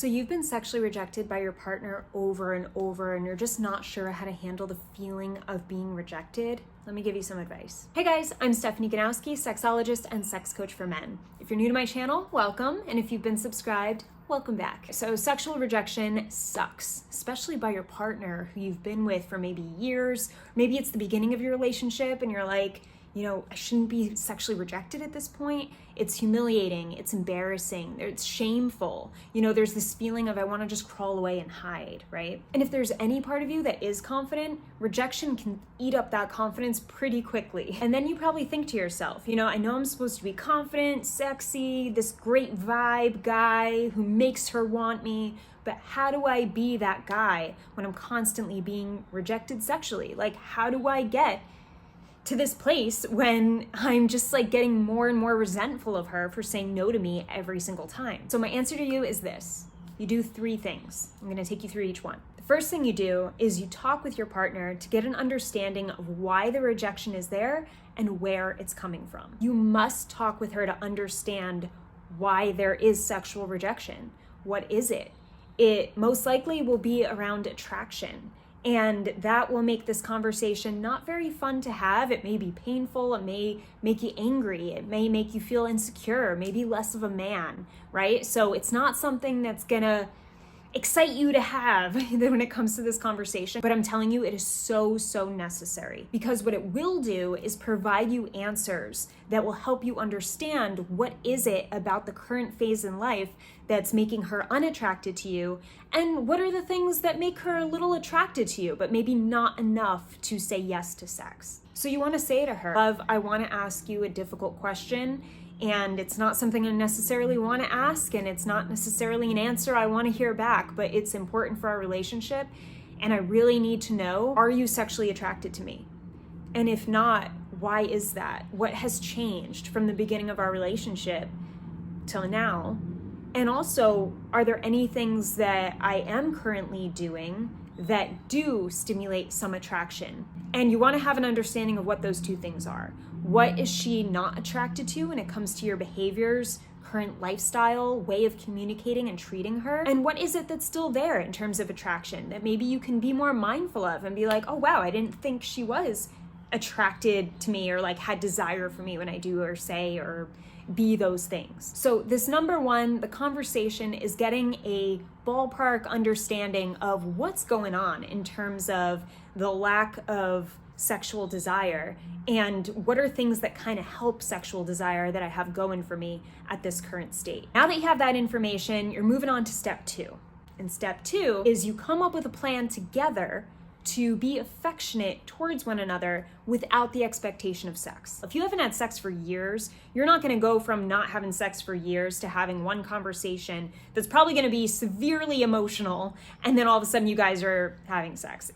So you've been sexually rejected by your partner over and over, and you're just not sure how to handle the feeling of being rejected? Let me give you some advice. Hey guys, I'm Stephanie Ganowski, sexologist and sex coach for men. If you're new to my channel, welcome. And if you've been subscribed, welcome back. So sexual rejection sucks, especially by your partner who you've been with for maybe years. Maybe it's the beginning of your relationship and you're like, I shouldn't be sexually rejected at this point. It's humiliating, it's embarrassing, it's shameful. There's this feeling of I want to just crawl away and hide, right? And if there's any part of you that is confident, rejection can eat up that confidence pretty quickly. And then you probably think to yourself, I know I'm supposed to be confident, sexy, this great vibe guy who makes her want me, but how do I be that guy when I'm constantly being rejected sexually? Like, how do I get to this place when I'm just getting more and more resentful of her for saying no to me every single time? So my answer to you is this. You do 3 things. I'm gonna take you through each one. The first thing you do is you talk with your partner to get an understanding of why the rejection is there and where it's coming from. You must talk with her to understand why there is sexual rejection. What is it? It most likely will be around attraction. And that will make this conversation not very fun to have. It may be painful, it may make you angry, it may make you feel insecure, maybe less of a man, right? So it's not something that's gonna excite you to have when it comes to this conversation, but I'm telling you, it is so necessary, because what it will do is provide you answers that will help you understand what is it about the current phase in life that's making her unattracted to you, and what are the things that make her a little attracted to you, but maybe not enough to say yes to sex. So you want to say to her, love, I want to ask you a difficult question, and it's not something I necessarily want to ask, and it's not necessarily an answer I want to hear back, but it's important for our relationship, and I really need to know, are you sexually attracted to me? And if not, why is that? What has changed from the beginning of our relationship till now? And also, are there any things that I am currently doing that do stimulate some attraction? And you want to have an understanding of what those 2 things are. What is she not attracted to when it comes to your behaviors, current lifestyle, way of communicating and treating her? And what is it that's still there in terms of attraction that maybe you can be more mindful of and be like, oh wow, I didn't think she was attracted to me or had desire for me when I do or say or be those things. So this number 1, the conversation, is getting a ballpark understanding of what's going on in terms of the lack of sexual desire and what are things that kind of help sexual desire that I have going for me at this current state. Now that you have that information, you're moving on to step 2. And step 2 is you come up with a plan together to be affectionate towards one another without the expectation of sex. If you haven't had sex for years, you're not gonna go from not having sex for years to having one conversation that's probably gonna be severely emotional, and then all of a sudden you guys are having sex.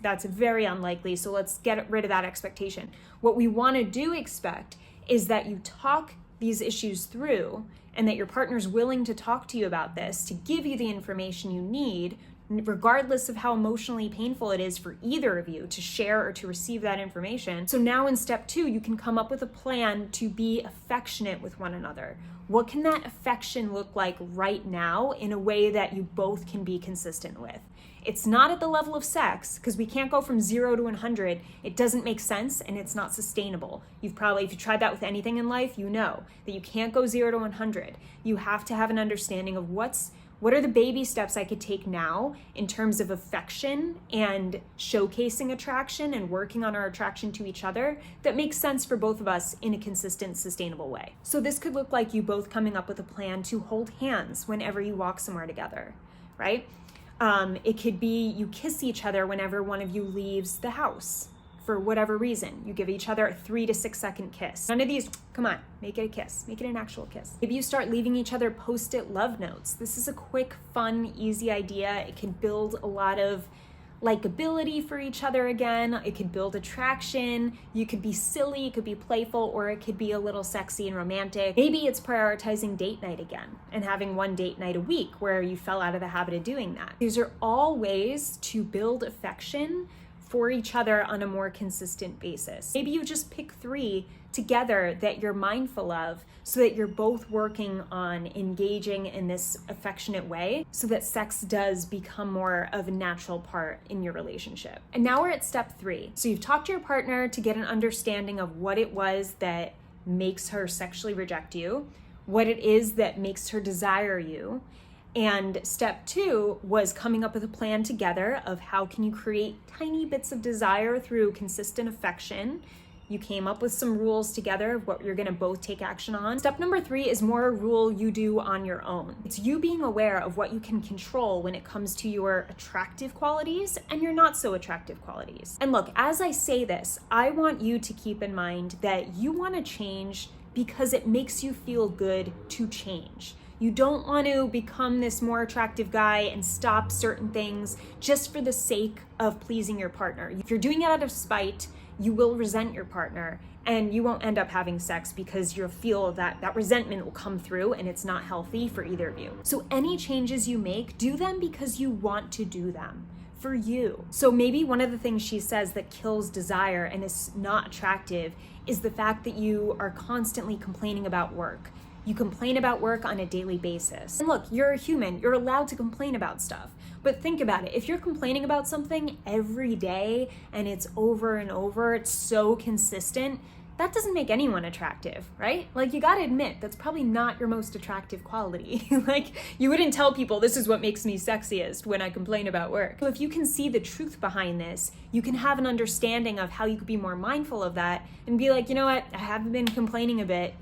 That's very unlikely, so let's get rid of that expectation. What we wanna do expect is that you talk these issues through and that your partner's willing to talk to you about this, to give you the information you need, regardless of how emotionally painful it is for either of you to share or to receive that information. So now in step 2, you can come up with a plan to be affectionate with one another. What can that affection look like right now in a way that you both can be consistent with? It's not at the level of sex, because we can't go from 0 to 100. It doesn't make sense and it's not sustainable. If you tried that with anything in life, you know that you can't go 0 to 100. You have to have an understanding of what are the baby steps I could take now in terms of affection and showcasing attraction and working on our attraction to each other that makes sense for both of us in a consistent, sustainable way. So this could look like you both coming up with a plan to hold hands whenever you walk somewhere together, right? It could be you kiss each other whenever one of you leaves the house. For whatever reason, you give each other a 3 to 6 second kiss. None of these, come on, make it a kiss. Make it an actual kiss. Maybe you start leaving each other post-it love notes. This is a quick, fun, easy idea. It can build a lot of likability for each other again. It could build attraction. You could be silly, it could be playful, or it could be a little sexy and romantic. Maybe it's prioritizing date night again and having one date night a week where you fell out of the habit of doing that. These are all ways to build affection for each other on a more consistent basis. Maybe you just pick 3 together that you're mindful of so that you're both working on engaging in this affectionate way so that sex does become more of a natural part in your relationship. And now we're at step 3. So you've talked to your partner to get an understanding of what it was that makes her sexually reject you, what it is that makes her desire you. And step 2 was coming up with a plan together of how can you create tiny bits of desire through consistent affection. You came up with some rules together of what you're gonna both take action on. Step number 3 is more a rule you do on your own. It's you being aware of what you can control when it comes to your attractive qualities and your not so attractive qualities. And look, as I say this, I want you to keep in mind that you wanna change because it makes you feel good to change. You don't want to become this more attractive guy and stop certain things just for the sake of pleasing your partner. If you're doing it out of spite, you will resent your partner and you won't end up having sex because you'll feel that resentment will come through and it's not healthy for either of you. So any changes you make, do them because you want to do them. For you. So maybe one of the things she says that kills desire and is not attractive is the fact that you are constantly complaining about work. You complain about work on a daily basis. And look, you're a human, you're allowed to complain about stuff. But think about it, if you're complaining about something every day and it's over and over, it's so consistent, that doesn't make anyone attractive, right? Like, you gotta admit, that's probably not your most attractive quality. Like, you wouldn't tell people this is what makes me sexiest when I complain about work. So if you can see the truth behind this, you can have an understanding of how you could be more mindful of that and be like, you know what, I have been complaining a bit,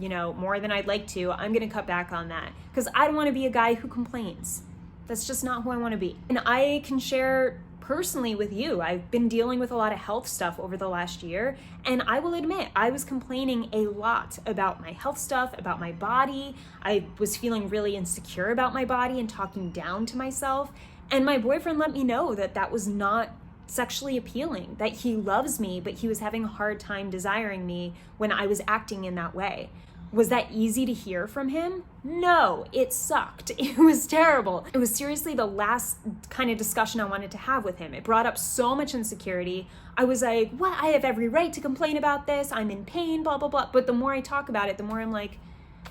more than I'd like to. I'm gonna cut back on that because I don't wanna be a guy who complains. That's just not who I wanna be. And I can share personally with you, I've been dealing with a lot of health stuff over the last year, and I will admit, I was complaining a lot about my health stuff, about my body. I was feeling really insecure about my body and talking down to myself. And my boyfriend let me know that that was not sexually appealing, that he loves me, but he was having a hard time desiring me when I was acting in that way. Was that easy to hear from him? No, it sucked. It was terrible. It was seriously the last kind of discussion I wanted to have with him. It brought up so much insecurity. I was like, what? I have every right to complain about this. I'm in pain, blah, blah, blah. But the more I talk about it, the more I'm like,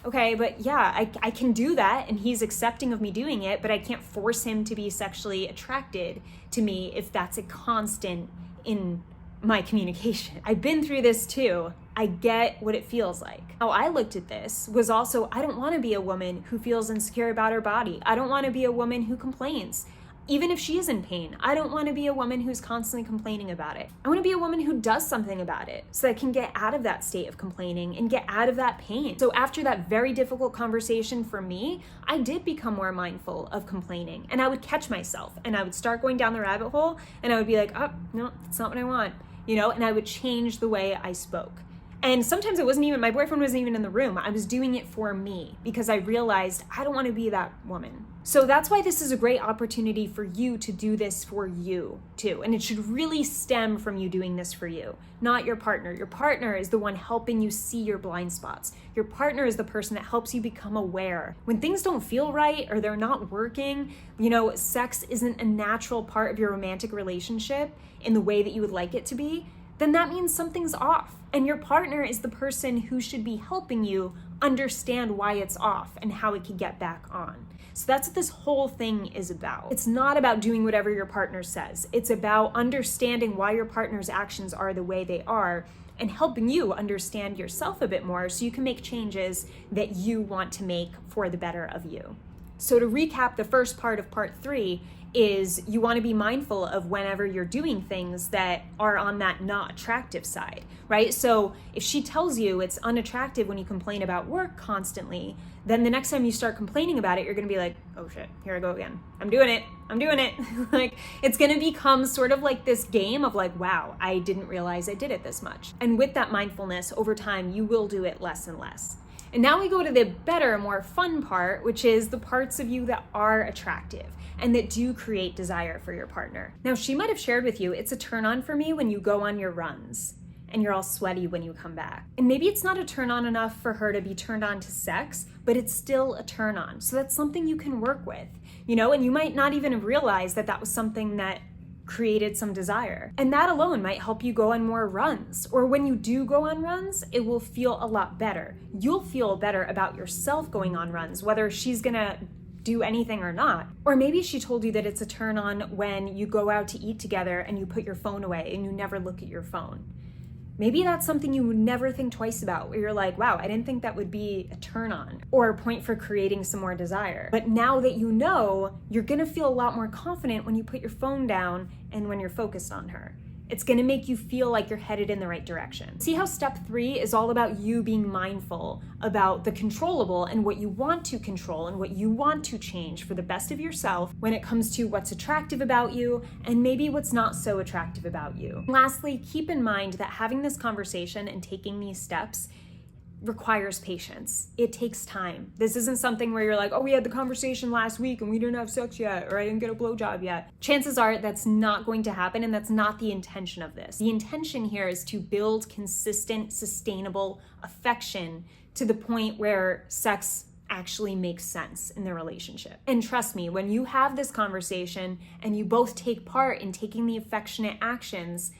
okay, but yeah, I can do that and he's accepting of me doing it, but I can't force him to be sexually attracted to me if that's a constant in my communication. I've been through this too. I get what it feels like. How I looked at this was also, I don't want to be a woman who feels insecure about her body. I don't want to be a woman who complains. Even if she is in pain, I don't want to be a woman who's constantly complaining about it. I want to be a woman who does something about it so I can get out of that state of complaining and get out of that pain. So after that very difficult conversation for me, I did become more mindful of complaining, and I would catch myself and I would start going down the rabbit hole and I would be like, oh, no, that's not what I want, and I would change the way I spoke. And sometimes it wasn't even, my boyfriend wasn't even in the room. I was doing it for me because I realized I don't want to be that woman. So that's why this is a great opportunity for you to do this for you too. And it should really stem from you doing this for you, not your partner. Your partner is the one helping you see your blind spots. Your partner is the person that helps you become aware. When things don't feel right or they're not working, sex isn't a natural part of your romantic relationship in the way that you would like it to be, then that means something's off. And your partner is the person who should be helping you understand why it's off and how it can get back on. So that's what this whole thing is about. It's not about doing whatever your partner says. It's about understanding why your partner's actions are the way they are and helping you understand yourself a bit more so you can make changes that you want to make for the better of you. So to recap, the first part of part 3 is you want to be mindful of whenever you're doing things that are on that not attractive side, right? So if she tells you it's unattractive when you complain about work constantly, then the next time you start complaining about it, you're going to be like, oh shit, here I go again. I'm doing it. Like, it's going to become sort of like this game of like, wow, I didn't realize I did it this much. And with that mindfulness over time, you will do it less and less. And now we go to the better, more fun part, which is the parts of you that are attractive and that do create desire for your partner. Now, she might have shared with you, it's a turn on for me when you go on your runs and you're all sweaty when you come back. And maybe it's not a turn on enough for her to be turned on to sex, but it's still a turn on. So that's something you can work with, and you might not even realize that that was something that created some desire. And that alone might help you go on more runs. Or when you do go on runs, it will feel a lot better. You'll feel better about yourself going on runs, whether she's gonna do anything or not. Or maybe she told you that it's a turn on when you go out to eat together and you put your phone away and you never look at your phone. Maybe that's something you would never think twice about, where you're like, wow, I didn't think that would be a turn on or a point for creating some more desire. But now that you know, you're gonna feel a lot more confident when you put your phone down and when you're focused on her. It's gonna make you feel like you're headed in the right direction. See how step 3 is all about you being mindful about the controllable and what you want to control and what you want to change for the best of yourself when it comes to what's attractive about you and maybe what's not so attractive about you. Lastly, keep in mind that having this conversation and taking these steps requires patience. It takes time. This isn't something where you're like, oh, we had the conversation last week and we didn't have sex yet, or I didn't get a blowjob yet. Chances are that's not going to happen, and that's not the intention of this. The intention here is to build consistent, sustainable affection to the point where sex actually makes sense in the relationship. And trust me, when you have this conversation and you both take part in taking the affectionate actions,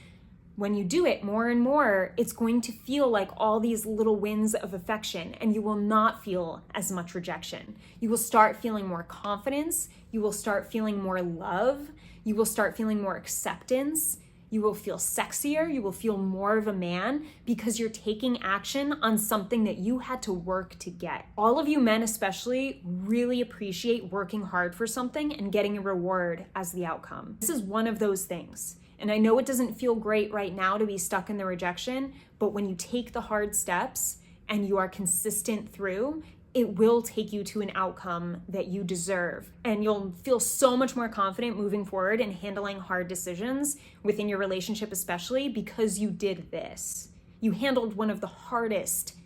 when you do it more and more, it's going to feel like all these little wins of affection, and you will not feel as much rejection. You will start feeling more confidence. You will start feeling more love. You will start feeling more acceptance. You will feel sexier. You will feel more of a man because you're taking action on something that you had to work to get. All of you men especially really appreciate working hard for something and getting a reward as the outcome. This is one of those things. And I know it doesn't feel great right now to be stuck in the rejection, but when you take the hard steps and you are consistent through, it will take you to an outcome that you deserve. And you'll feel so much more confident moving forward and handling hard decisions within your relationship, especially because you did this. You handled one of the hardest,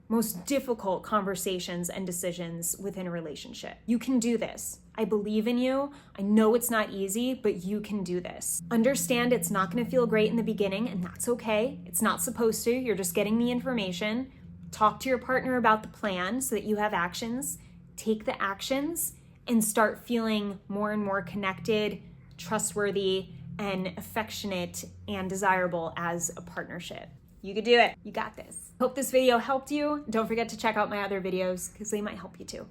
most difficult conversations and decisions within a relationship. You can do this. I believe in you. I know it's not easy, but you can do this. Understand it's not going to feel great in the beginning, and that's okay. It's not supposed to. You're just getting the information. Talk to your partner about the plan so that you have actions. Take the actions and start feeling more and more connected, trustworthy, and affectionate and desirable as a partnership. You could do it. You got this. Hope this video helped you. Don't forget to check out my other videos because they might help you too.